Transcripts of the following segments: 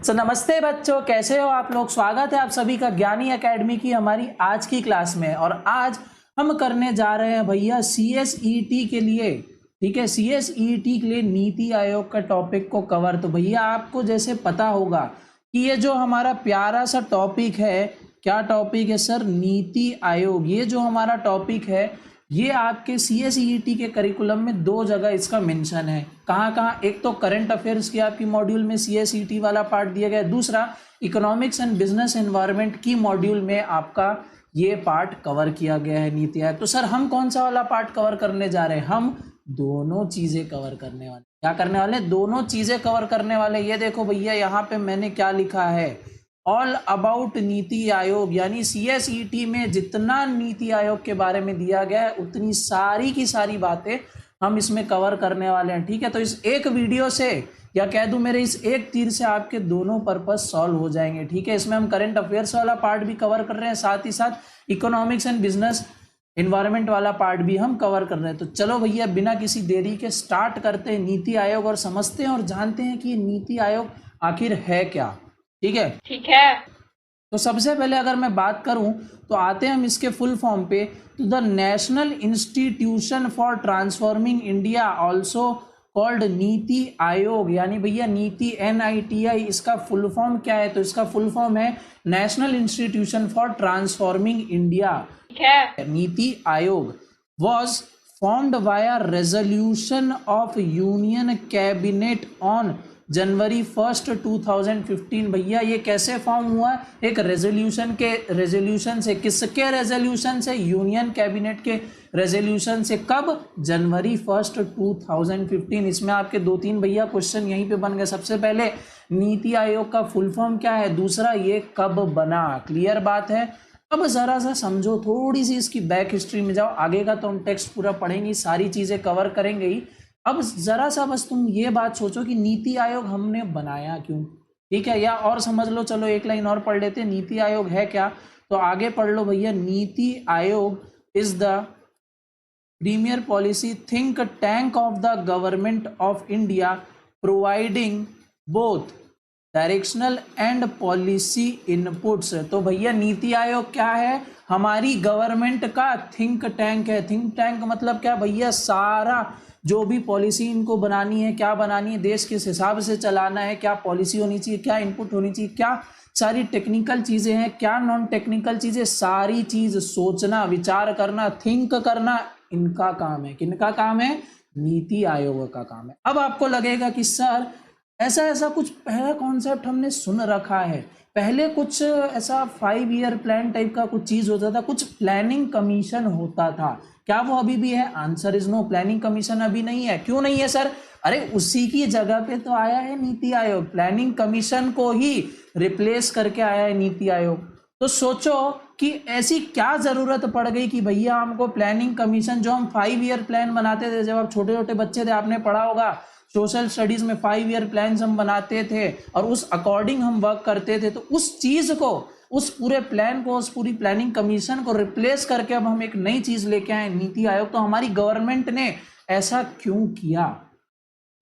नमस्ते बच्चों, कैसे हो आप लोग। स्वागत है आप सभी का ज्ञानी एकेडमी की हमारी आज की क्लास में। और आज हम करने जा रहे हैं भैया CSET के लिए, ठीक है, CSET के लिए नीति आयोग का टॉपिक को कवर। तो भैया आपको जैसे पता होगा कि ये जो हमारा प्यारा सा टॉपिक है, क्या टॉपिक है सर, नीति आयोग। ये जो हमारा टॉपिक है ये आपके CSET के करिकुलम में दो जगह इसका मेंशन है। कहाँ कहाँ, एक तो करंट अफेयर्स की आपकी मॉड्यूल में CSET वाला पार्ट दिया गया है, दूसरा इकोनॉमिक्स एंड बिजनेस एनवायरनमेंट की मॉड्यूल में आपका ये पार्ट कवर किया गया है नीति आयोग। तो सर हम कौन सा वाला पार्ट कवर करने जा रहे हैं? हम दोनों चीजें कवर करने वाले। क्या करने वाले? दोनों चीजें कवर करने वाले। ये देखो भैया यहाँ पे मैंने क्या लिखा है, ऑल अबाउट नीति आयोग, यानी CSET में जितना नीति आयोग के बारे में दिया गया है उतनी सारी की सारी बातें हम इसमें कवर करने वाले हैं, ठीक है। तो इस एक वीडियो से, या कह दूं मेरे इस एक तीर से आपके दोनों पर्पस सॉल्व हो जाएंगे, ठीक है। इसमें हम करंट अफेयर्स वाला पार्ट भी कवर कर रहे हैं, साथ ही साथ इकोनॉमिक्स एंड बिजनेस एनवायरनमेंट वाला पार्ट भी हम कवर कर रहे हैं। तो चलो भैया बिना किसी देरी के स्टार्ट करते हैं नीति आयोग और समझते हैं और जानते हैं कि ये नीति आयोग आखिर है क्या, ठीक है। ठीक है। तो सबसे पहले अगर मैं बात करूं तो आते हैं हम इसके फुल फॉर्म पे। तो the national institution for transforming India also called NITI Aayog, यानी भैया नीति NITI, इसका फुल फॉर्म क्या है? तो इसका फुल फॉर्म है national institution for transforming India. ठीक है। नीति आयोग was formed via resolution of Union Cabinet on जनवरी 1 2015। भैया ये कैसे फॉर्म हुआ? एक रेजोल्यूशन से। किसके रेजोल्यूशन से? यूनियन कैबिनेट के रेजोल्यूशन से। कब? जनवरी 1 2015। इसमें आपके दो तीन भैया क्वेश्चन यहीं पे बन गए। सबसे पहले नीति आयोग का फुल फॉर्म क्या है, दूसरा ये कब बना। क्लियर बात है। अब जरा सा समझो, थोड़ी सी इसकी बैक हिस्ट्री में जाओ। आगे का तो हम टेक्स्ट पूरा पढ़ेंगे, सारी चीजें कवर करेंगे ही। अब जरा सा बस तुम ये बात सोचो कि नीति आयोग हमने बनाया क्यों, ठीक है। या और समझ लो, चलो एक लाइन और पढ़ लेते हैं, नीति आयोग है क्या। तो आगे पढ़ लो भैया, NITI Aayog is the premier policy think tank of the government of India, providing both directional and policy inputs. तो भैया नीति आयोग क्या है? हमारी गवर्नमेंट का थिंक टैंक है। थिंक टैंक मतलब क्या भैया? सारा जो भी पॉलिसी इनको बनानी है, क्या बनानी है, देश किस हिसाब से चलाना है, क्या पॉलिसी होनी चाहिए, क्या इनपुट होनी चाहिए, क्या सारी टेक्निकल चीजें हैं, क्या नॉन टेक्निकल चीजें, सारी चीज सोचना, विचार करना, थिंक करना, इनका काम है। किनका काम है? नीति आयोग का काम है। अब आपको लगेगा कि सर ऐसा ऐसा कुछ पहला कॉन्सेप्ट हमने सुन रखा है, पहले कुछ ऐसा 5 ईयर प्लान टाइप का कुछ चीज होता था, कुछ प्लानिंग कमीशन होता था। क्या वो अभी भी है? Answer is no. Planning Commission अभी नहीं है। क्यों नहीं है सर? अरे उसी की जगह पे तो आया है नीति आयोग। प्लानिंग कमीशन को ही रिप्लेस करके आया है नीति आयोग। तो सोचो कि ऐसी क्या जरूरत पड़ गई कि भैया हमको प्लानिंग कमीशन, जो हम 5 ईयर प्लान बनाते थे जब आप छोटे छोटे बच्चे थे, आपने पढ़ा होगा सोशल स्टडीज में 5 ईयर प्लान हम बनाते थे और उस अकॉर्डिंग हम वर्क करते थे। तो उस चीज को, उस पूरे प्लान को, उस पूरी प्लानिंग कमीशन को रिप्लेस करके अब हम एक नई चीज लेके आए, नीति आयोग। तो हमारी गवर्नमेंट ने ऐसा क्यों किया,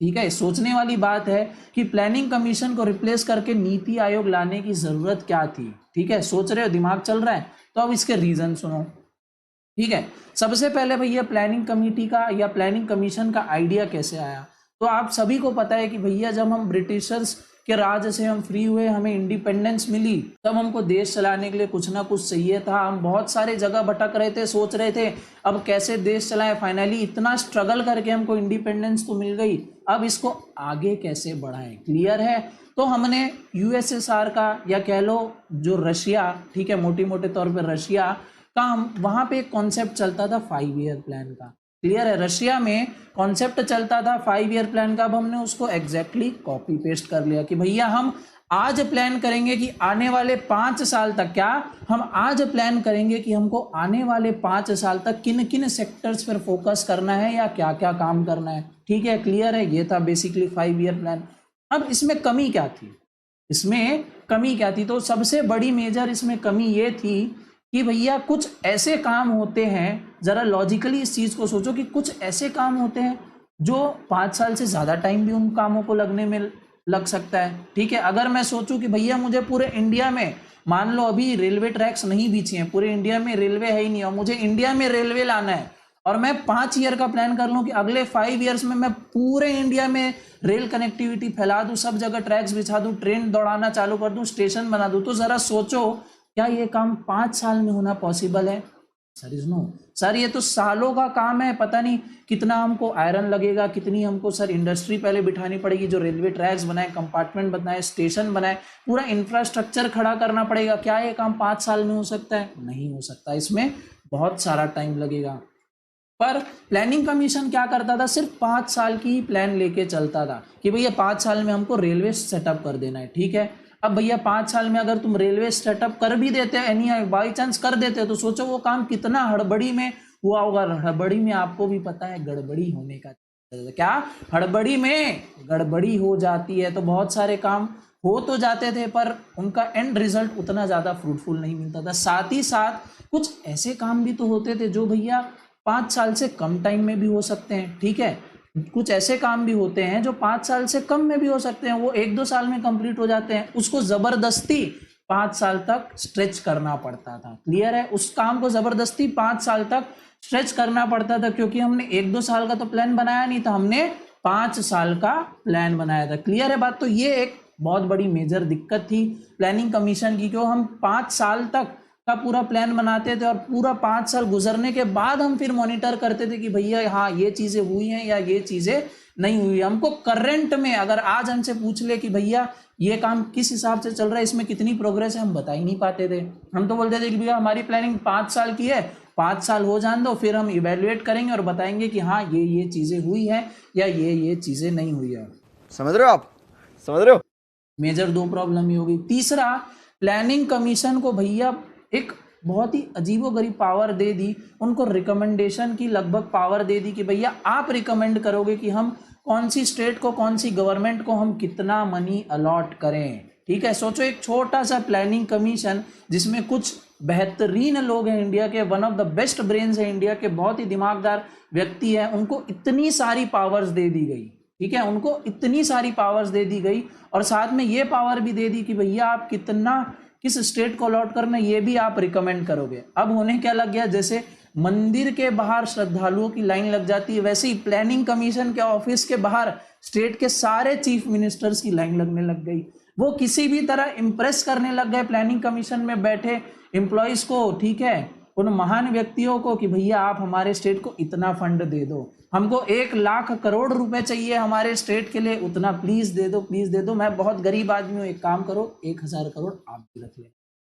ठीक है। सोचने वाली बात है कि प्लानिंग कमीशन को रिप्लेस करके नीति आयोग लाने की जरूरत क्या थी, ठीक है। सोच रहे हो, दिमाग चल रहा है। तो अब इसके रीजन सुनो, ठीक है। सबसे पहले भैया प्लानिंग कमेटी का या प्लानिंग कमीशन का आइडिया कैसे आया? तो आप सभी को पता है कि भैया जब हम ब्रिटिशर्स के राज से हम फ्री हुए, हमें इंडिपेंडेंस मिली, तब हमको देश चलाने के लिए कुछ ना कुछ चाहिए था। हम बहुत सारे जगह भटक रहे थे, सोच रहे थे अब कैसे देश चलाएं। फाइनली इतना स्ट्रगल करके हमको इंडिपेंडेंस तो मिल गई, अब इसको आगे कैसे बढ़ाएं। क्लियर है। तो हमने USSR का, या कह लो जो रशिया, ठीक है, मोटी मोटे तौर पर रशिया का, वहां पे एक कॉन्सेप्ट चलता था 5 ईयर प्लान का। क्लियर है। रशिया में कॉन्सेप्ट चलता था 5 ईयर प्लान का। अब हमने उसको एग्जैक्टली कॉपी पेस्ट कर लिया कि भैया हम आज प्लान करेंगे कि आने वाले 5 साल तक, क्या हम आज प्लान करेंगे कि हमको आने वाले 5 साल तक किन किन सेक्टर्स पर फोकस करना है या क्या क्या काम करना है, ठीक है। क्लियर है। ये था बेसिकली 5 ईयर प्लान। अब इसमें कमी क्या थी? इसमें कमी क्या थी? तो सबसे बड़ी मेजर इसमें कमी ये थी कि भैया कुछ ऐसे काम होते हैं, जरा लॉजिकली इस चीज को सोचो कि कुछ ऐसे काम होते हैं जो 5 साल से ज्यादा टाइम भी उन कामों को लगने में लग सकता है। ठीक है, अगर मैं सोचूं कि भैया मुझे पूरे इंडिया में, मान लो अभी रेलवे ट्रैक्स नहीं बिछे हैं, पूरे इंडिया में रेलवे है ही नहीं, और मुझे इंडिया में रेलवे लाना है, और मैं 5 ईयर का प्लान कर लूं कि अगले 5 ईयर्स में मैं पूरे इंडिया में रेल कनेक्टिविटी फैला दूं, सब जगह ट्रैक्स बिछा दूं, ट्रेन दौड़ाना चालू कर दूं, स्टेशन बना दूं, तो जरा सोचो क्या ये काम 5 साल में होना पॉसिबल है? Sir is no. सर ये तो सालों का काम है, पता नहीं कितना हमको आयरन लगेगा, कितनी हमको सर इंडस्ट्री पहले बिठानी पड़ेगी, जो रेलवे ट्रैक्स बनाए, कंपार्टमेंट बनाए, स्टेशन बनाए, पूरा इंफ्रास्ट्रक्चर खड़ा करना पड़ेगा। क्या ये काम 5 साल में हो सकता है? नहीं हो सकता, इसमें बहुत सारा टाइम लगेगा। पर प्लानिंग कमीशन क्या करता था, सिर्फ 5 साल की प्लान लेके चलता था कि भैया 5 साल में हमको रेलवे सेटअप कर देना है। ठीक है, अब भैया 5 साल में अगर तुम रेलवे सेटअप कर भी देते हो, एनी बाई चांस कर देते हो, तो सोचो वो काम कितना हड़बड़ी में हुआ होगा। हड़बड़ी में आपको भी पता है गड़बड़ी होने का, क्या हड़बड़ी में गड़बड़ी हो जाती है, तो बहुत सारे काम हो तो जाते थे पर उनका एंड रिजल्ट उतना ज़्यादा फ्रूटफुल नहीं मिलता था। साथ ही साथ कुछ ऐसे काम भी तो होते थे जो भैया 5 साल से कम टाइम में भी हो सकते हैं। ठीक है, कुछ ऐसे काम भी होते हैं जो 5 साल से कम में भी हो सकते हैं, वो 1-2 साल में कंप्लीट हो जाते हैं, उसको जबरदस्ती 5 साल तक स्ट्रेच करना पड़ता था। क्लियर है, उस काम को जबरदस्ती 5 साल तक स्ट्रेच करना पड़ता था, क्योंकि हमने 1-2 साल का तो प्लान बनाया नहीं था, हमने 5 साल का प्लान बनाया था। क्लियर है बात? तो ये एक बहुत बड़ी मेजर दिक्कत थी प्लानिंग कमीशन की, क्यों हम 5 साल तक का पूरा प्लान बनाते थे और पूरा 5 साल गुजरने के बाद हम फिर मॉनिटर करते थे कि भैया हाँ ये चीजें हुई हैं या ये चीजें नहीं हुई। हमको करंट में अगर आज हमसे पूछ ले कि भैया ये काम किस हिसाब से चल रहा है, इसमें कितनी प्रोग्रेस है, हम बता ही नहीं पाते थे। हम तो बोलते थे कि भैया हमारी प्लानिंग 5 साल की है, 5 साल हो जान दो, फिर हम इवेल्युएट करेंगे और बताएंगे कि हाँ ये चीजें हुई है या ये चीजें नहीं हुई है। समझ रहे हो आप? समझ रहे हो? मेजर 2 प्रॉब्लम ही होगी। तीसरा, प्लानिंग कमीशन को भैया एक बहुत ही अजीबोगरीब पावर दे दी, उनको रिकमेंडेशन की लगभग पावर दे दी कि भैया आप रिकमेंड करोगे कि हम कौन सी स्टेट को, कौन सी गवर्नमेंट को हम कितना मनी अलॉट करें। ठीक है, सोचो एक छोटा सा प्लानिंग कमीशन जिसमें कुछ बेहतरीन लोग हैं इंडिया के, one of the best brains है इंडिया के, बहुत ही दिमागदार व्यक्ति है, उनको इतनी सारी पावर्स दे दी गई। ठीक है, उनको इतनी सारी पावर्स दे दी गई और साथ में ये पावर भी दे दी कि भैया आप कितना, किस स्टेट को अलॉट करना ये भी आप रिकमेंड करोगे। अब होने क्या लग गया, जैसे मंदिर के बाहर श्रद्धालुओं की लाइन लग जाती है, वैसे ही प्लानिंग कमीशन के ऑफिस के बाहर स्टेट के सारे चीफ मिनिस्टर्स की लाइन लगने लग गई। वो किसी भी तरह इंप्रेस करने लग गए प्लानिंग कमीशन में बैठे एम्प्लॉयज को, ठीक है, उन महान व्यक्तियों को, कि भैया आप हमारे स्टेट को इतना फंड दे दो, हमको 1 लाख करोड़ रुपए चाहिए हमारे स्टेट के लिए, उतना प्लीज दे दो, प्लीज दे दो, मैं बहुत गरीब आदमी हूँ, एक काम करो 1000 करोड़ आप भी रख ले,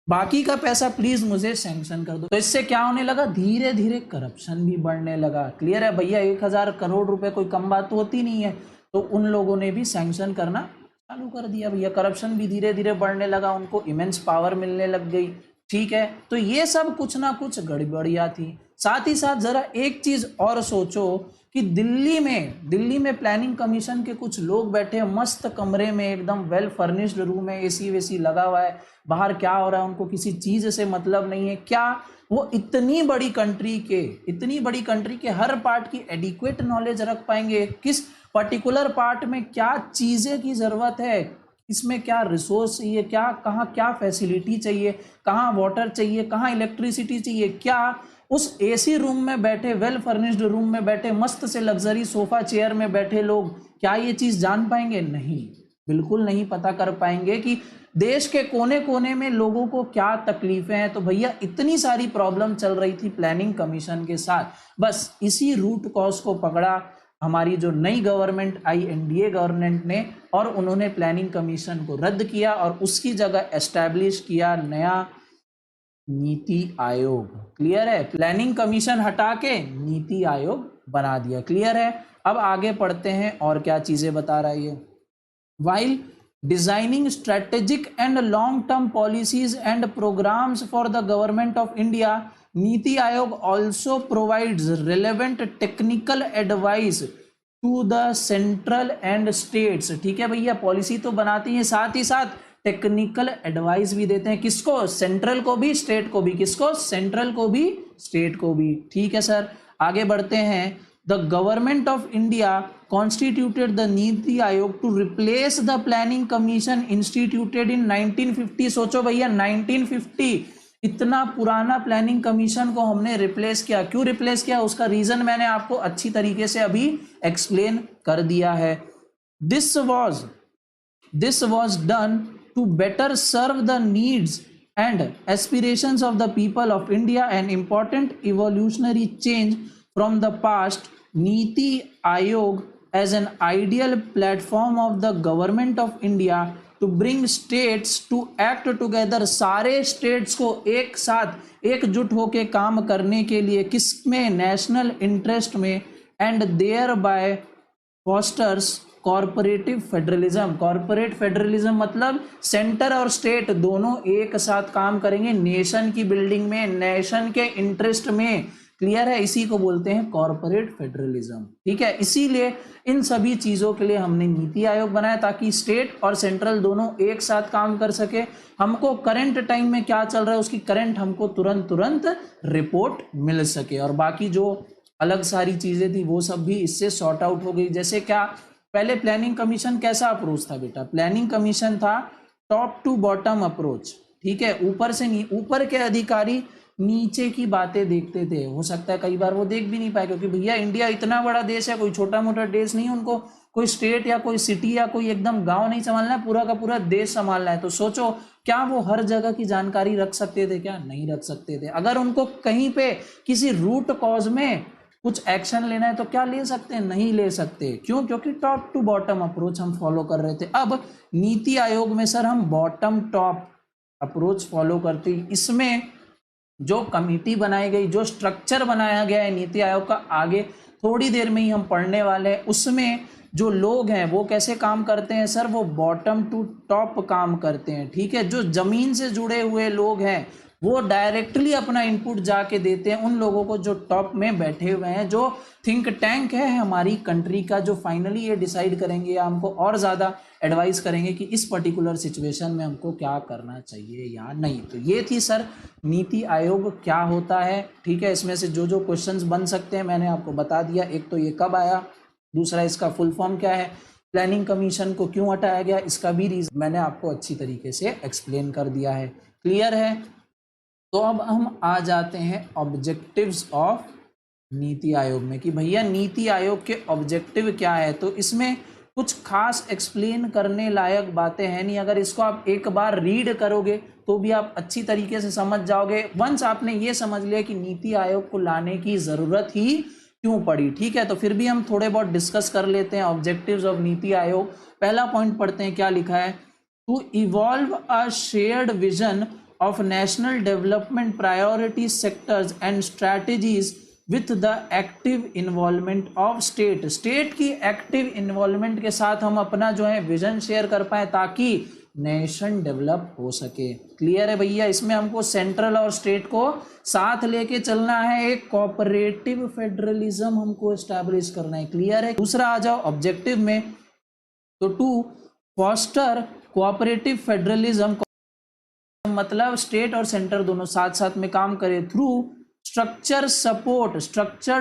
बाकी का पैसा प्लीज मुझे सैंक्शन कर दो। तो इससे क्या होने लगा, धीरे धीरे करप्शन भी बढ़ने लगा। क्लियर है भैया, 1000 करोड़ रुपए कोई कम बात तो होती नहीं है, तो उन लोगों ने भी सैंक्शन करना चालू कर दिया भैया, करप्शन भी धीरे धीरे बढ़ने लगा, उनको इमेंस पावर मिलने लग गई। ठीक है, तो ये सब कुछ ना कुछ गड़बड़ियां थी। साथ ही साथ जरा एक चीज और सोचो कि दिल्ली में प्लानिंग कमीशन के कुछ लोग बैठे मस्त कमरे में, एकदम वेल फर्निश्ड रूम है, एसी वेसी लगा हुआ है, बाहर क्या हो रहा है उनको किसी चीज से मतलब नहीं है। क्या वो इतनी बड़ी कंट्री के हर पार्ट की एडिक्वेट नॉलेज रख पाएंगे, किस पर्टिकुलर पार्ट में क्या चीजें की जरूरत है, इसमें क्या रिसोर्स चाहिए, क्या कहाँ क्या फैसिलिटी चाहिए, कहाँ वाटर चाहिए, कहाँ इलेक्ट्रिसिटी चाहिए, क्या उस एसी रूम में बैठे, वेल फर्निश्ड रूम में बैठे, मस्त से लग्जरी सोफा चेयर में बैठे लोग क्या ये चीज जान पाएंगे? नहीं, बिल्कुल नहीं पता कर पाएंगे कि देश के कोने कोने में लोगों को क्या तकलीफें हैं। तो भैया इतनी सारी प्रॉब्लम चल रही थी प्लानिंग कमीशन के साथ, बस इसी रूट कॉज को पकड़ा हमारी जो नई गवर्नमेंट आई, एनडीए गवर्नमेंट ने, और उन्होंने प्लानिंग कमीशन को रद्द किया और उसकी जगह एस्टैब्लिश किया नया नीति आयोग। क्लियर है, प्लानिंग कमीशन हटा के नीति आयोग बना दिया। क्लियर है, अब आगे पढ़ते हैं और क्या चीजें बता रहा है ये। While designing strategic and long term policies and programs for the government of India, NITI Aayog also provides relevant technical advice to the central and states. ठीक है भैया, पॉलिसी तो बनाती है, साथ ही साथ टेक्निकल एडवाइस भी देते हैं, किसको? सेंट्रल को भी, स्टेट को भी। किसको? सेंट्रल को भी, स्टेट को भी। ठीक है सर, आगे बढ़ते हैं। the government of India constituted the NITI Aayog to replace the planning commission instituted in 1950. सोचो भैया 1950, इतना पुराना प्लानिंग कमीशन को हमने रिप्लेस किया। क्यों रिप्लेस किया, उसका रीजन मैंने आपको अच्छी तरीके से अभी एक्सप्लेन कर दिया है। This was done to better serve the needs and aspirations of the people of India, an important evolutionary change from the past. Niti Aayog as an ideal platform of the government of India to bring states to act together, सारे states को एक साथ एकजुट होकर काम करने के लिए, किसमें, नेशनल इंटरेस्ट में, and thereby fosters corporative federalism. Corporate federalism मतलब सेंटर और स्टेट दोनों एक साथ काम करेंगे नेशन की बिल्डिंग में, नेशन के इंटरेस्ट में। क्लियर है, इसी को बोलते हैं कॉर्पोरेट फेडरलिज्म। ठीक है, इसीलिए इन सभी चीजों के लिए हमने नीति आयोग बनाया ताकि स्टेट और सेंट्रल दोनों एक साथ काम कर सके। हमको करंट टाइम में क्या चल रहा है उसकी करंट हमको तुरंत रिपोर्ट मिल सके, और बाकी जो अलग सारी चीजें थी वो सब भी इससे सॉर्ट आउट हो गई। जैसे क्या, पहले प्लानिंग कमीशन कैसा अप्रोच था बेटा, प्लानिंग कमीशन था टॉप टू बॉटम अप्रोच। ठीक है, ऊपर से ऊपर के अधिकारी नीचे की बातें देखते थे। हो सकता है कई बार वो देख भी नहीं पाए, क्योंकि भैया इंडिया इतना बड़ा देश है, कोई छोटा मोटा देश नहीं है। उनको कोई स्टेट या कोई सिटी या कोई एकदम गांव नहीं संभालना है, पूरा का पूरा देश संभालना है। तो सोचो, क्या वो हर जगह की जानकारी रख सकते थे? क्या नहीं रख सकते थे। अगर उनको कहीं पे किसी रूट कॉज में कुछ एक्शन लेना है तो क्या ले सकते हैं? नहीं ले सकते। क्यों? क्योंकि टॉप टू बॉटम अप्रोच हम फॉलो कर रहे थे। अब नीति आयोग में सर हम बॉटम टॉप अप्रोच फॉलो करते। इसमें जो कमिटी बनाई गई, जो स्ट्रक्चर बनाया गया है नीति आयोग का, आगे थोड़ी देर में ही हम पढ़ने वाले हैं। उसमें जो लोग हैं वो कैसे काम करते हैं सर, वो बॉटम टू टॉप काम करते हैं। ठीक है, जो जमीन से जुड़े हुए लोग हैं वो डायरेक्टली अपना इनपुट जाके देते हैं उन लोगों को जो टॉप में बैठे हुए हैं, जो थिंक टैंक है हमारी कंट्री का, जो फाइनली ये डिसाइड करेंगे या हमको और ज़्यादा एडवाइस करेंगे कि इस पर्टिकुलर सिचुएशन में हमको क्या करना चाहिए या नहीं। तो ये थी सर नीति आयोग क्या होता है। ठीक है, इसमें से जो जो क्वेश्चंस बन सकते हैं मैंने आपको बता दिया। एक तो ये कब आया, दूसरा इसका फुल फॉर्म क्या है, प्लानिंग कमीशन को क्यों हटाया गया, इसका भी रीजन मैंने आपको अच्छी तरीके से एक्सप्लेन कर दिया है। क्लियर है? तो अब हम आ जाते हैं ऑब्जेक्टिव्स ऑफ नीति आयोग में, कि भैया नीति आयोग के ऑब्जेक्टिव क्या है। तो इसमें कुछ खास एक्सप्लेन करने लायक बातें हैं नहीं। अगर इसको आप एक बार रीड करोगे तो भी आप अच्छी तरीके से समझ जाओगे। वंस आपने ये समझ लिया कि नीति आयोग को लाने की ज़रूरत ही क्यों पड़ी। ठीक है, तो फिर भी हम थोड़े बहुत डिस्कस कर लेते हैं ऑब्जेक्टिव्स ऑफ नीति आयोग। पहला पॉइंट पढ़ते हैं, क्या लिखा है, to evolve a shared vision of national development priorities sectors and strategies with the active involvement of state। State की एक्टिव इन्वॉल्वमेंट के साथ हम अपना जो है विजन शेयर कर पाए ताकि नेशन डेवलप हो सके। क्लियर है भैया? इसमें हमको सेंट्रल और स्टेट को साथ लेके चलना है, एक कोऑपरेटिव फेडरलिज्म हमको एस्टैब्लिश करना है। क्लियर है? दूसरा आ जाओ ऑब्जेक्टिव में, तो टू फॉस्टर कोऑपरेटिव फेडरलिज्म, मतलब स्टेट और सेंटर दोनों साथ साथ में काम करें through structured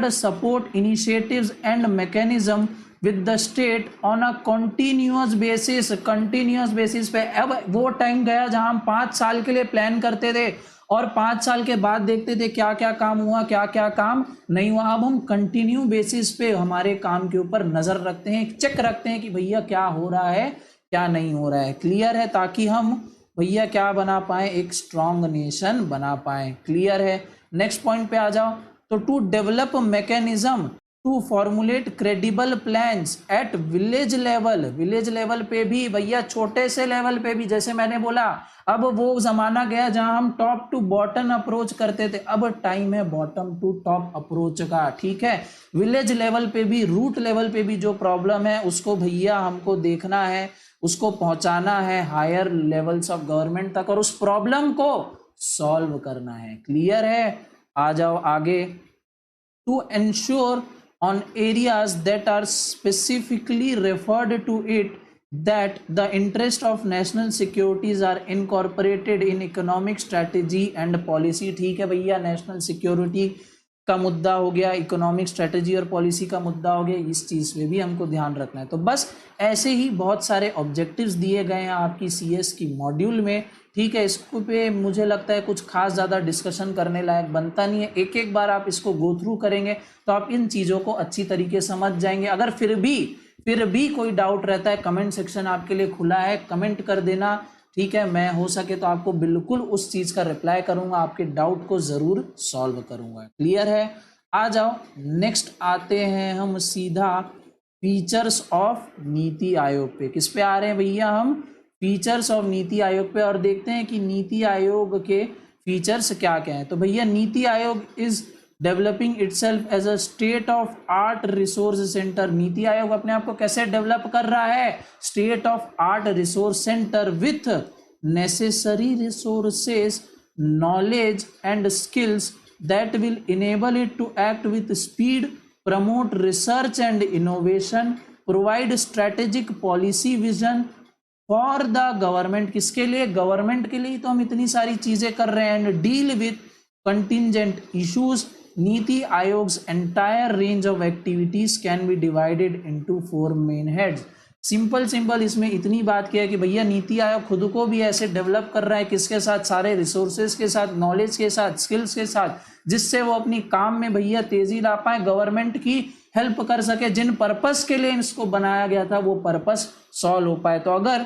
support initiatives and mechanism with the state on a continuous basis पे। अब वो टाइम गया जहां हम 5 साल के लिए प्लान करते थे और 5 साल के बाद देखते थे क्या क्या काम हुआ, क्या क्या काम नहीं हुआ। अब हम कंटिन्यू बेसिस पे हमारे काम के ऊपर नजर रखते हैं, चेक रखते हैं कि भैया क्या हो रहा है क्या नहीं हो रहा है। क्लियर है? ताकि हम भैया क्या बना पाए, एक स्ट्रॉन्ग नेशन बना पाए। क्लियर है? नेक्स्ट पॉइंट पे आ जाओ, तो to develop mechanism to formulate credible plans at village level पे भी, भैया छोटे से लेवल पे भी। जैसे मैंने बोला, अब वो जमाना गया जहां हम टॉप टू बॉटम अप्रोच करते थे, अब टाइम है बॉटम टू टॉप अप्रोच का। ठीक है, विलेज लेवल पे भी, रूट लेवल पे भी जो प्रॉब्लम है उसको भैया हमको देखना है, उसको पहुंचाना है हायर लेवल्स ऑफ गवर्नमेंट तक और उस प्रॉब्लम को सॉल्व करना है। क्लियर है? आ जाओ आगे, to ensure on areas that are specifically referred to it that the interest of national securities are incorporated in economic strategy and policy. ठीक है भैया, नेशनल सिक्योरिटी का मुद्दा हो गया, इकोनॉमिक स्ट्रेटजी और पॉलिसी का मुद्दा हो गया, इस चीज़ पे भी हमको ध्यान रखना है। तो बस ऐसे ही बहुत सारे ऑब्जेक्टिव्स दिए गए हैं आपकी सीएस की मॉड्यूल में, ठीक है। इसको पे मुझे लगता है कुछ खास ज़्यादा डिस्कशन करने लायक बनता नहीं है। एक एक बार आप इसको गो थ्रू करेंगे तो आप इन चीज़ों को अच्छी तरीके से समझ जाएंगे। अगर फिर भी कोई डाउट रहता है, कमेंट सेक्शन आपके लिए खुला है, कमेंट कर देना, ठीक है। मैं हो सके तो आपको बिल्कुल उस चीज़ का रिप्लाई करूंगा, आपके डाउट को ज़रूर सॉल्व करूंगा। क्लियर है? आ जाओ, नेक्स्ट आते हैं हम सीधा फीचर्स ऑफ नीति आयोग पे। किस पे आ रहे हैं भैया हम? फीचर्स ऑफ नीति आयोग पे, और देखते हैं कि नीति आयोग के फीचर्स क्या क्या हैं। तो भैया NITI Aayog is developing itself as a state of art resource centre. NITI Aayog अपने आप को कैसे डेवलप कर रहा है? State of art resource centre with necessary resources, knowledge and skills that will enable it to act with speed, promote research and innovation, provide strategic policy vision for the government. किसके लिए? Government के लिए। तो हम इतनी सारी चीजें कर रहे हैं। And deal with contingent issues. NITI Aayog's entire range of activities can be divided into 4 main heads. Simple इसमें इतनी बात किया कि भैया नीति आयोग खुद को भी ऐसे डेवलप कर रहा है, किसके साथ? सारे रिसोर्सेज के साथ, नॉलेज के साथ, स्किल्स के साथ, जिससे वो अपनी काम में भैया तेजी ला पाए, गवर्नमेंट की हेल्प कर सके, जिन पर्पस के लिए इसको बनाया गया था वो पर्पस सॉल्व हो पाए। तो अगर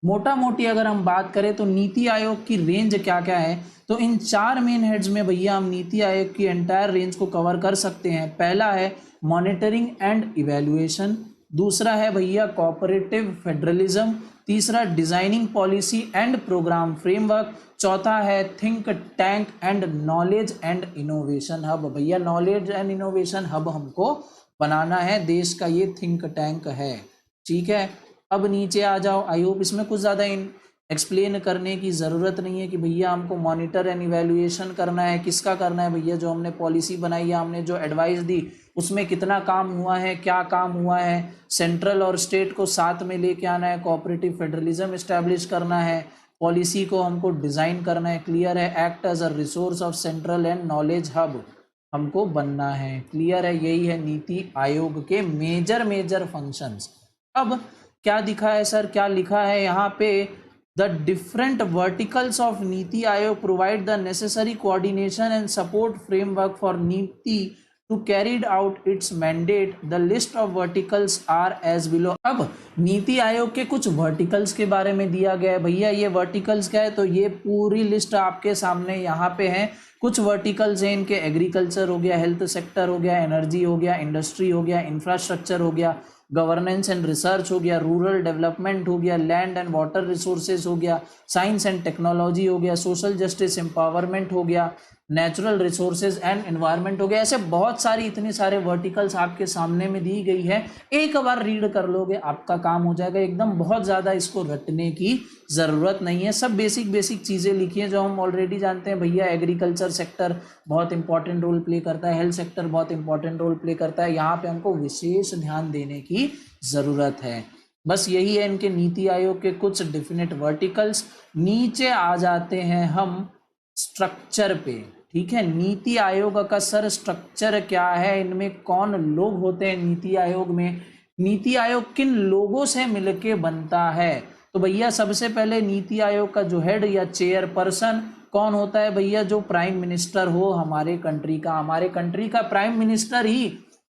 मोटा मोटी अगर हम बात करें तो नीति आयोग की रेंज क्या क्या है, तो इन 4 मेन हेड्स में भैया हम नीति आयोग की एंटायर रेंज को कवर कर सकते हैं। पहला है मॉनिटरिंग एंड इवैल्यूएशन, दूसरा है भैया कोऑपरेटिव फेडरलिज्म, तीसरा designing policy and program framework, चौथा है think tank and knowledge and innovation hub. भैया नॉलेज एंड इनोवेशन हब हमको बनाना है, देश का ये थिंक टैंक है, ठीक है। अब नीचे आ जाओ। आई होप इसमें कुछ ज़्यादा एक्सप्लेन करने की ज़रूरत नहीं है कि भैया हमको मॉनिटर एंड इवैल्यूएशन करना है। किसका करना है भैया? जो हमने पॉलिसी बनाई है, हमने जो एडवाइस दी, उसमें कितना काम हुआ है, क्या काम हुआ है, सेंट्रल और स्टेट को साथ में लेके आना है, कोऑपरेटिव फेडरलिज्म इस्टेब्लिश करना है, पॉलिसी को हमको डिज़ाइन करना है, क्लियर है। Act as a resource of central and knowledge hub हमको बनना है, क्लियर है। यही है नीति आयोग के मेजर फंक्शंस। अब क्या दिखा है सर, क्या लिखा है यहाँ पे? The different verticals of NITI Aayog provide the necessary coordination and support framework for NITI to carried out its mandate. The list of verticals are as below. अब नीति आयोग के कुछ वर्टिकल्स के बारे में दिया गया है। भैया ये वर्टिकल्स क्या है? तो ये पूरी लिस्ट आपके सामने यहाँ पे है। कुछ वर्टिकल्स हैं इनके, एग्रीकल्चर हो गया, हेल्थ सेक्टर हो गया, एनर्जी हो गया, इंडस्ट्री हो गया, इंफ्रास्ट्रक्चर हो गया, गवर्नेंस एंड रिसर्च हो गया, रूरल डेवलपमेंट हो गया, लैंड एंड वाटर रिसोर्सेज हो गया, साइंस एंड टेक्नोलॉजी हो गया, सोशल जस्टिस एम्पावरमेंट हो गया, नेचुरल रिसोर्सेज एंड एनवायरनमेंट हो गया। ऐसे बहुत सारी, इतने सारे वर्टिकल्स आपके सामने में दी गई है। एक बार रीड कर लोगे आपका काम हो जाएगा एकदम। बहुत ज़्यादा इसको रटने की ज़रूरत नहीं है। सब बेसिक चीज़ें लिखी हैं जो हम ऑलरेडी जानते हैं। भैया एग्रीकल्चर सेक्टर बहुत इंपॉर्टेंट रोल प्ले करता है, हेल्थ सेक्टर बहुत इंपॉर्टेंट रोल प्ले करता है। यहाँ पे हमको विशेष ध्यान देने की ज़रूरत है। बस यही है इनके नीति आयोग के कुछ डेफिनेट वर्टिकल्स। नीचे आ जाते हैं हम स्ट्रक्चर पे, ठीक है। नीति आयोग का सर स्ट्रक्चर क्या है, इनमें कौन लोग होते हैं नीति आयोग में, नीति आयोग किन लोगों से मिलके बनता है? तो भैया सबसे पहले नीति आयोग का जो हेड या चेयरपर्सन कौन होता है भैया? जो प्राइम मिनिस्टर हो हमारे कंट्री का। हमारे कंट्री का prime minister he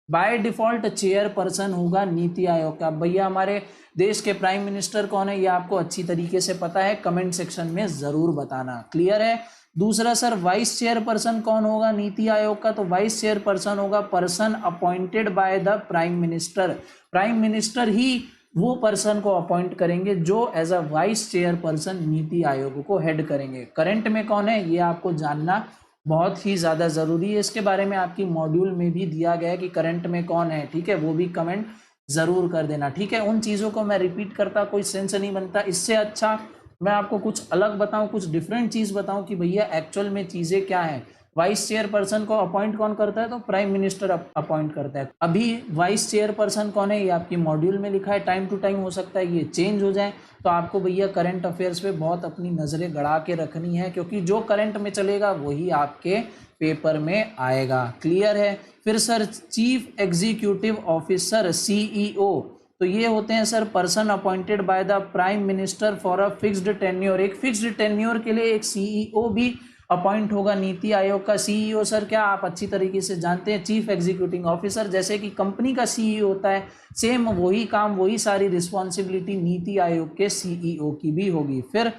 by default chairperson होगा नीति आयोग का। भैया हमारे देश के प्राइम मिनिस्टर कौन है, ये आपको अच्छी तरीके से पता है, कमेंट सेक्शन में जरूर बताना, क्लियर है। दूसरा सर वाइस चेयरपर्सन कौन होगा नीति आयोग का? तो वाइस चेयरपर्सन होगा person appointed by the prime minister. Prime minister ही वो पर्सन को अपॉइंट करेंगे जो as a vice chairperson NITI Aayog को हेड करेंगे। करंट में कौन है ये आपको जानना बहुत ही ज़्यादा ज़रूरी है। इसके बारे में आपकी मॉड्यूल में भी दिया गया है कि करंट में कौन है, ठीक है। वो भी कमेंट ज़रूर कर देना, ठीक है। उन चीज़ों को मैं रिपीट करता कोई सेंस नहीं बनता। इससे अच्छा मैं आपको कुछ अलग बताऊं, कुछ डिफरेंट चीज़ बताऊं कि भैया एक्चुअल में चीज़ें क्या हैं। वाइस चेयरपर्सन को अपॉइंट कौन करता है? तो प्राइम मिनिस्टर अपॉइंट करता है। अभी वाइस चेयरपर्सन कौन है ये आपकी मॉड्यूल में लिखा है, टाइम टू टाइम हो सकता है ये चेंज हो जाए, तो आपको भैया करंट अफेयर्स पे बहुत अपनी नज़रें गड़ा के रखनी है, क्योंकि जो करंट में चलेगा वही आपके पेपर में आएगा। क्लियर है? फिर sir chief executive officer CEO, तो ये होते हैं sir person appointed by the prime minister for a fixed tenure. एक फिक्स्ड टेन्योर के लिए एक CEO भी अपॉइंट होगा नीति आयोग का। CEO सर क्या आप अच्छी तरीके से जानते हैं, चीफ एग्जीक्यूटिव ऑफिसर, जैसे कि कंपनी का CEO होता है, सेम वही काम वही सारी रिस्पॉन्सिबिलिटी नीति आयोग के CEO की भी होगी। फिर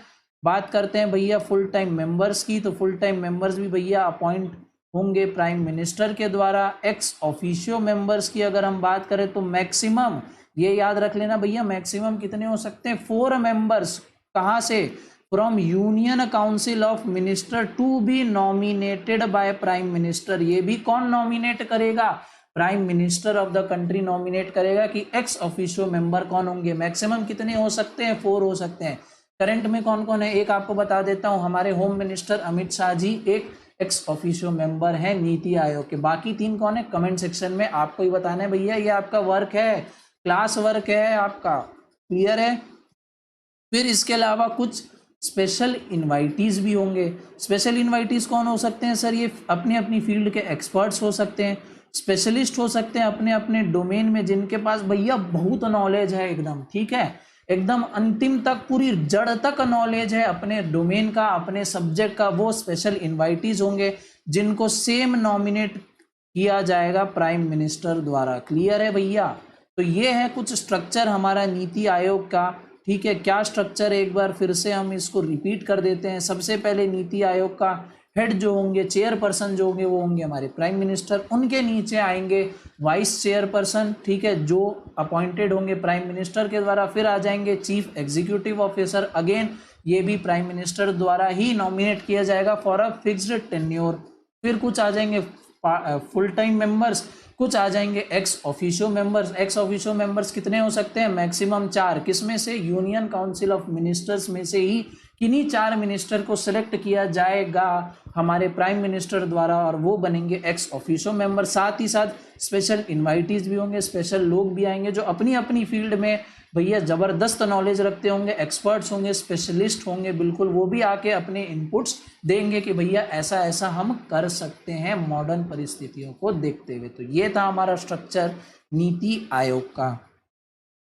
बात करते हैं भैया फुल टाइम मेंबर्स की, तो फुल टाइम मेंबर्स भी भैया अपॉइंट होंगे प्राइम मिनिस्टर के द्वारा। एक्स ऑफिशियो मेंबर्स की अगर हम बात करें तो मैक्सिमम, ये याद रख लेना भैया, मैक्सिमम कितने हो सकते हैं? 4 मेंबर्स। कहाँ से? From union council of minister to be nominated by prime minister. ये भी कौन नॉमिनेट करेगा? Prime minister of the country nominate करेगा कि एक्स ऑफिशियो मेंबर कौन होंगे। मैक्सिमम कितने हो सकते हैं? 4 हो सकते हैं। करंट में कौन कौन है एक आपको बता देता हूं, हमारे होम मिनिस्टर अमित शाह जी एक एक्स ऑफिशियो मेंबर है नीति आयोग के। बाकी 3 कौन है? कमेंट सेक्शन में आपको ही बताना है भैया, ये आपका वर्क है, क्लास वर्क है आपका। क्लियर है? फिर इसके अलावा कुछ स्पेशल इनवाइटीज भी होंगे। स्पेशल इनवाइटीज कौन हो सकते हैं सर? ये अपनी अपनी फील्ड के एक्सपर्ट्स हो सकते हैं, स्पेशलिस्ट हो सकते हैं अपने अपने डोमेन में, जिनके पास भैया बहुत नॉलेज है एकदम, ठीक है, एकदम अंतिम तक पूरी जड़ तक नॉलेज है अपने डोमेन का, अपने सब्जेक्ट का, वो स्पेशल इनवाइटीज होंगे जिनको सेम नॉमिनेट किया जाएगा प्राइम मिनिस्टर द्वारा। क्लियर है भैया? तो ये है कुछ स्ट्रक्चर हमारा नीति आयोग का, ठीक है। क्या स्ट्रक्चर है एक बार फिर से हम इसको रिपीट कर देते हैं। सबसे पहले नीति आयोग का हेड जो होंगे, चेयरपर्सन जो होंगे वो होंगे हमारे प्राइम मिनिस्टर, उनके नीचे आएंगे वाइस चेयरपर्सन, ठीक है, जो अपॉइंटेड होंगे प्राइम मिनिस्टर के द्वारा। फिर आ जाएंगे चीफ एग्जीक्यूटिव ऑफिसर, अगेन ये भी प्राइम मिनिस्टर द्वारा ही नॉमिनेट किया जाएगा फॉर अ फिक्स्ड टेन्योर। फिर कुछ आ जाएंगे फुल टाइम मेंबर्स, कुछ आ जाएंगे ex officio members. Ex officio members कितने हो सकते हैं? मैक्सिमम 4। किसमें से? यूनियन काउंसिल ऑफ मिनिस्टर्स में से ही किन्हीं 4 मिनिस्टर को सिलेक्ट किया जाएगा हमारे प्राइम मिनिस्टर द्वारा, और वो बनेंगे एक्स ऑफिशियो मेंबर। साथ ही साथ स्पेशल इनवाइटीज भी होंगे, स्पेशल लोग भी आएंगे जो अपनी अपनी फील्ड में भैया जबरदस्त नॉलेज रखते होंगे, एक्सपर्ट्स होंगे, स्पेशलिस्ट होंगे, बिल्कुल, वो भी आके अपने इनपुट्स देंगे कि भैया ऐसा ऐसा हम कर सकते हैं मॉडर्न परिस्थितियों को देखते हुए। तो ये था हमारा स्ट्रक्चर नीति आयोग का,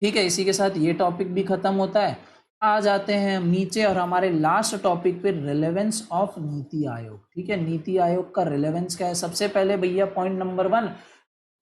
ठीक है। इसी के साथ ये टॉपिक भी खत्म होता है। आ जाते हैं हम नीचे और हमारे लास्ट टॉपिक पे, रिलेवेंस ऑफ नीति आयोग, ठीक है। नीति आयोग का रिलेवेंस क्या है? सबसे पहले भैया पॉइंट नंबर 1,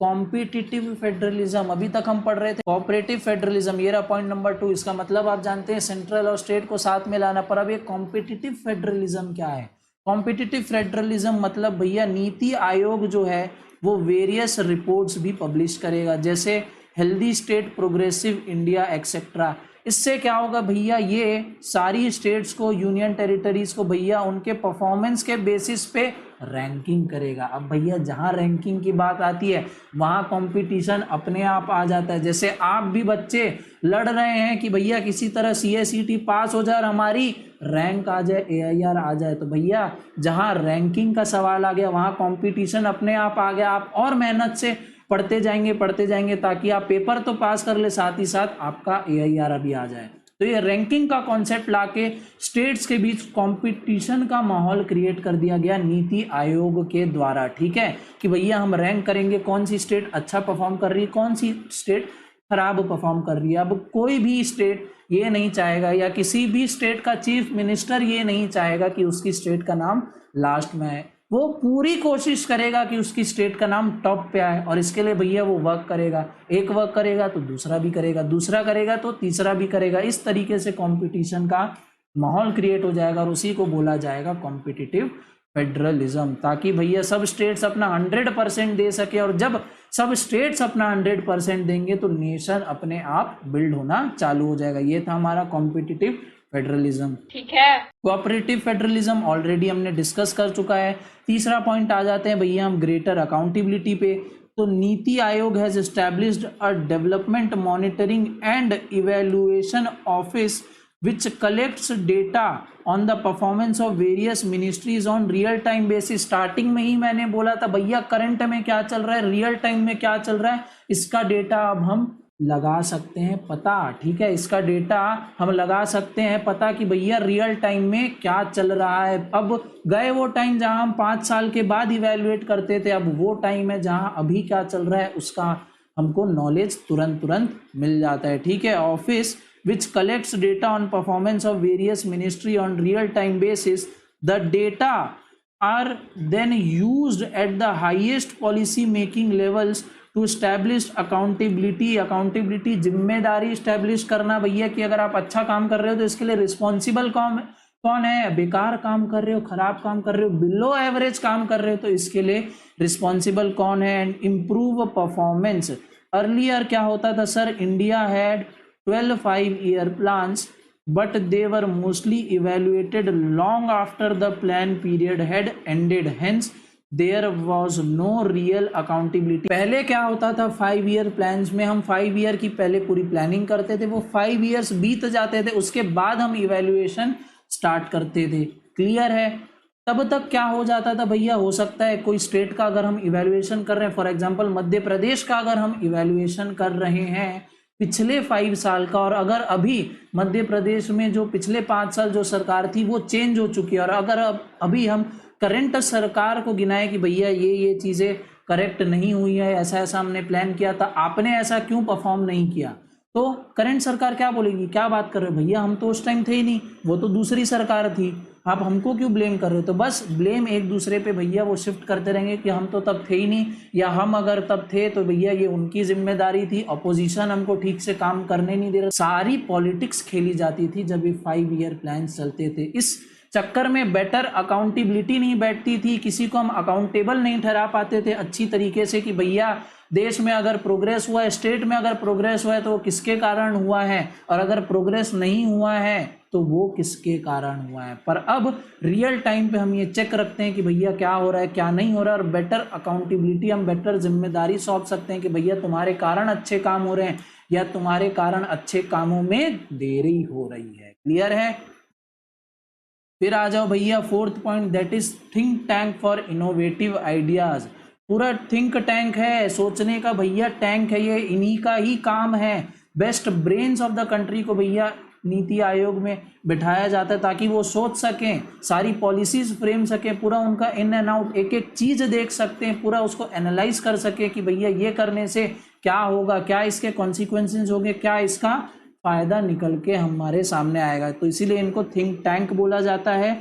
कॉम्पिटिटिव फेडरलिज्म। अभी तक हम पढ़ रहे थे कोऑपरेटिव फेडरलिज्म, ये रहा पॉइंट नंबर 2। इसका मतलब आप जानते हैं सेंट्रल और स्टेट को साथ में लाना। पर अब ये कॉम्पिटिटिव फेडरलिज्म क्या है? कॉम्पिटिटिव फेडरलिज्म मतलब भैया नीति आयोग जो है वो वेरियस रिपोर्ट्स भी पब्लिश करेगा, जैसे healthy state, progressive India etcetera. इससे क्या होगा भैया, ये सारी स्टेट्स को, यूनियन टेरिटरीज को भैया उनके परफॉर्मेंस के बेसिस पे रैंकिंग करेगा। अब भैया जहाँ रैंकिंग की बात आती है वहाँ कंपटीशन अपने आप आ जाता है। जैसे आप भी बच्चे लड़ रहे हैं कि भैया किसी तरह CACT पास हो जाए और हमारी रैंक आ जाए, AIR आ जाए, तो भैया जहाँ रैंकिंग का सवाल आ गया वहाँ कंपटीशन अपने आप आ गया। आप और मेहनत से पढ़ते जाएंगे ताकि आप पेपर तो पास कर ले, साथ ही साथ आपका AIR भी आ जाए। तो ये रैंकिंग का कॉन्सेप्ट लाके स्टेट्स के बीच कंपटीशन का माहौल क्रिएट कर दिया गया नीति आयोग के द्वारा, ठीक है, कि भैया हम रैंक करेंगे कौन सी स्टेट अच्छा परफॉर्म कर रही है, कौन सी स्टेट खराब परफॉर्म कर रही है। अब कोई भी स्टेट ये नहीं चाहेगा, या किसी भी स्टेट का चीफ मिनिस्टर ये नहीं चाहेगा कि उसकी स्टेट का नाम लास्ट में आए। वो पूरी कोशिश करेगा कि उसकी स्टेट का नाम टॉप पे आए, और इसके लिए भैया वो वर्क करेगा। एक वर्क करेगा तो दूसरा भी करेगा, दूसरा करेगा तो तीसरा भी करेगा। इस तरीके से कंपटीशन का माहौल क्रिएट हो जाएगा और उसी को बोला जाएगा कॉम्पिटिटिव फेडरलिज्म, ताकि भैया सब स्टेट्स अपना 100% दे सके। और जब सब स्टेट्स अपना 100% देंगे तो नेशन अपने आप बिल्ड होना चालू हो जाएगा। ये था हमारा कॉम्पिटिटिव फेडरलिज्म, ठीक है। कोऑपरेटिव फेडरलिज्म ऑलरेडी हमने डिस्कस कर चुका है। तीसरा पॉइंट आ जाते हैं भैया हम ग्रेटर अकाउंटेबिलिटी पे। तो NITI Aayog has established a development monitoring and evaluation office which collects data on the performance of various ministries on real time basis। Starting में ही मैंने बोला था भैया करंट में क्या चल रहा है, रियल टाइम में क्या चल रहा है, इसका डेटा अब हम लगा सकते हैं पता। ठीक है, इसका डेटा हम लगा सकते हैं पता कि भैया रियल टाइम में क्या चल रहा है। अब गए वो टाइम जहां हम 5 साल के बाद इवेल्युएट करते थे, अब वो टाइम है जहां अभी क्या चल रहा है उसका हमको नॉलेज तुरंत मिल जाता है। ठीक है, office which collects data on performance of various ministry on real time basis, the data are then used at the highest policy making levels to establish accountability जिम्मेदारी establish करना भैया कि अगर आप अच्छा काम कर रहे हो तो इसके लिए रिस्पॉन्सिबल कौन है, बेकार काम कर रहे हो, खराब काम कर रहे हो, बिलो एवरेज काम कर रहे हो तो इसके लिए रिस्पॉन्सिबल कौन है। And improve performance. अर्लियर क्या होता था sir, India had 12 5-year plans, but they were mostly evaluated long after the plan period had ended. Hence, there was no real accountability। पहले क्या होता था 5-year plans में, हम 5 year की पहले पूरी प्लानिंग करते थे, वो 5 years बीत जाते थे, उसके बाद हम इवेल्युएशन स्टार्ट करते थे। क्लियर है? तब तक क्या हो जाता था भैया, हो सकता है कोई स्टेट का अगर हम इवेल्युएशन कर रहे हैं, फॉर एग्जांपल मध्य प्रदेश का अगर हम इवेल्युएशन कर रहे हैं पिछले 5 साल का, और अगर अभी मध्य प्रदेश में जो पिछले 5 साल जो सरकार थी वो चेंज हो चुकी है, और अगर अभी हम करंट सरकार को गिनाए कि भैया ये चीज़ें करेक्ट नहीं हुई है, ऐसा ऐसा हमने प्लान किया था, आपने ऐसा क्यों परफॉर्म नहीं किया, तो करंट सरकार क्या बोलेगी, क्या बात कर रहे हो भैया, हम तो उस टाइम थे ही नहीं, वो तो दूसरी सरकार थी, आप हमको क्यों ब्लेम कर रहे हो। तो बस ब्लेम एक दूसरे पे भैया वो शिफ्ट करते रहेंगे कि हम तो तब थे ही नहीं, या हम अगर तब थे तो भैया ये उनकी जिम्मेदारी थी, अपोजिशन हमको ठीक से काम करने नहीं दे रहा। सारी पॉलिटिक्स खेली जाती थी जब ये 5 ईयर प्लान चलते थे। इस चक्कर में बेटर अकाउंटेबिलिटी नहीं बैठती थी, किसी को हम अकाउंटेबल नहीं ठहरा पाते थे अच्छी तरीके से कि भैया देश में अगर प्रोग्रेस हुआ है, स्टेट में अगर प्रोग्रेस हुआ है तो वो किसके कारण हुआ है, और अगर प्रोग्रेस नहीं हुआ है तो वो किसके कारण हुआ है। पर अब रियल टाइम पे हम ये चेक रखते हैं कि भैया क्या हो रहा है क्या नहीं हो रहा है, और बेटर अकाउंटेबिलिटी, हम बेटर जिम्मेदारी सौंप सकते हैं कि भैया तुम्हारे कारण अच्छे काम हो रहे हैं या तुम्हारे कारण अच्छे कामों में देरी हो रही है। क्लियर है? फिर आ जाओ भैया 4th point, that is think tank for innovative ideas. पूरा थिंक टैंक है, सोचने का भैया टैंक है, ये इन्हीं का ही काम है। Best brains of the country को भैया नीति आयोग में बिठाया जाता है ताकि वो सोच सकें, सारी पॉलिसीज फ्रेम सकें, पूरा उनका इन एंड आउट एक एक चीज देख सकते हैं, पूरा उसको एनालाइज कर सके कि भैया ये करने से क्या होगा, क्या इसके कॉन्सिक्वेंसेस होंगे, क्या इसका फायदा निकल के हमारे सामने आएगा। तो इसीलिए इनको थिंक टैंक बोला जाता है।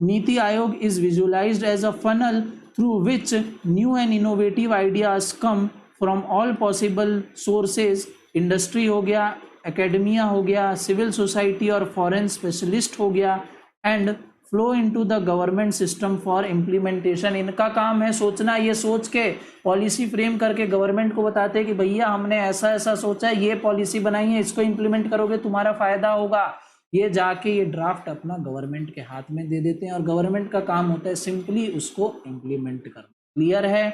NITI Aayog is visualised as a funnel through which new and innovative ideas come from all possible sources। Industry हो गया, एकेडमिया हो गया, सिविल सोसाइटी और फॉरेन स्पेशलिस्ट हो गया, and flow into the government system for implementation. इनका काम है सोचना, ये सोच के पॉलिसी फ्रेम करके गवर्नमेंट को बताते हैं कि भैया हमने ऐसा ऐसा सोचा है, ये पॉलिसी बनाई है, इसको इम्प्लीमेंट करोगे तुम्हारा फायदा होगा। ये जाके ये ड्राफ्ट अपना गवर्नमेंट के हाथ में दे देते हैं और गवर्नमेंट का काम होता है सिंपली उसको इम्प्लीमेंट करना। क्लियर है?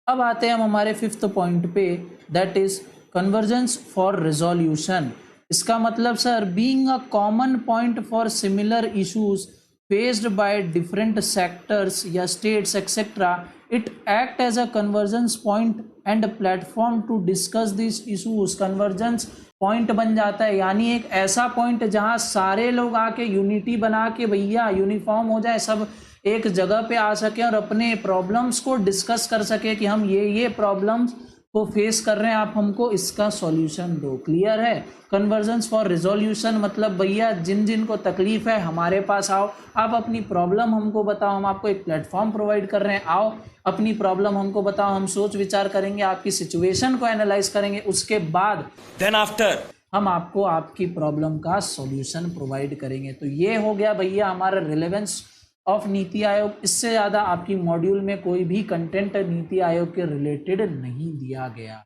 अब आते हैं हम हमारे 5th पॉइंट पे, that is convergence for resolution. इसका मतलब sir, being a common point for similar issues faced by different sectors या states etcetera, it act as a convergence point and platform to discuss this issues. Convergence point बन जाता है, यानी एक ऐसा point जहां सारे लोग आके यूनिटी बना के भैया यूनिफॉर्म हो जाए, सब एक जगह पे आ सके और अपने प्रॉब्लम्स को डिस्कस कर सके कि हम ये प्रॉब्लम्स को फेस कर रहे हैं, आप हमको इसका सॉल्यूशन दो। क्लियर है? कन्वर्जेंस फॉर रिजोल्यूशन मतलब भैया जिन जिन को तकलीफ है हमारे पास आओ, आप अपनी प्रॉब्लम हमको बताओ, हम आपको एक प्लेटफॉर्म प्रोवाइड कर रहे हैं, आओ अपनी प्रॉब्लम हमको बताओ, हम सोच विचार करेंगे, आपकी सिचुएशन को एनालाइज करेंगे, उसके बाद देन आफ्टर हम आपको आपकी प्रॉब्लम का सॉल्यूशन प्रोवाइड करेंगे। तो ये हो गया भैया हमारा रिलेवेंस ऑफ नीति आयोग। इससे ज़्यादा आपकी मॉड्यूल में कोई भी कंटेंट नीति आयोग के रिलेटेड नहीं दिया गया।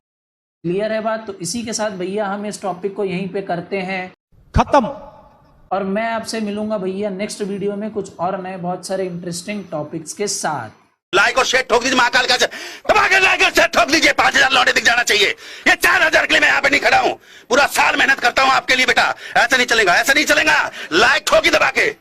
क्लियर है बात? तो इसी के साथ भैया हम इस टॉपिक को यहीं पे करते हैं खत्म, और मैं आपसे मिलूंगा भैया नेक्स्ट वीडियो में कुछ और नए बहुत सारे इंटरेस्टिंग टॉपिक्स के साथ। लाइक और शेयर ठोक दीजिए, महाकाल का दबा के लाइक और शेयर ठोक दीजिए, 5000 लौटे दिख जाना चाहिए। ये 4000 के लिए मैं यहाँ पे नहीं खड़ा हूँ। पूरा साल मेहनत करता हूं आपके लिए बेटा। ऐसा नहीं चलेगा, ऐसा नहीं चलेगा। लाइक ठोकी दबा के।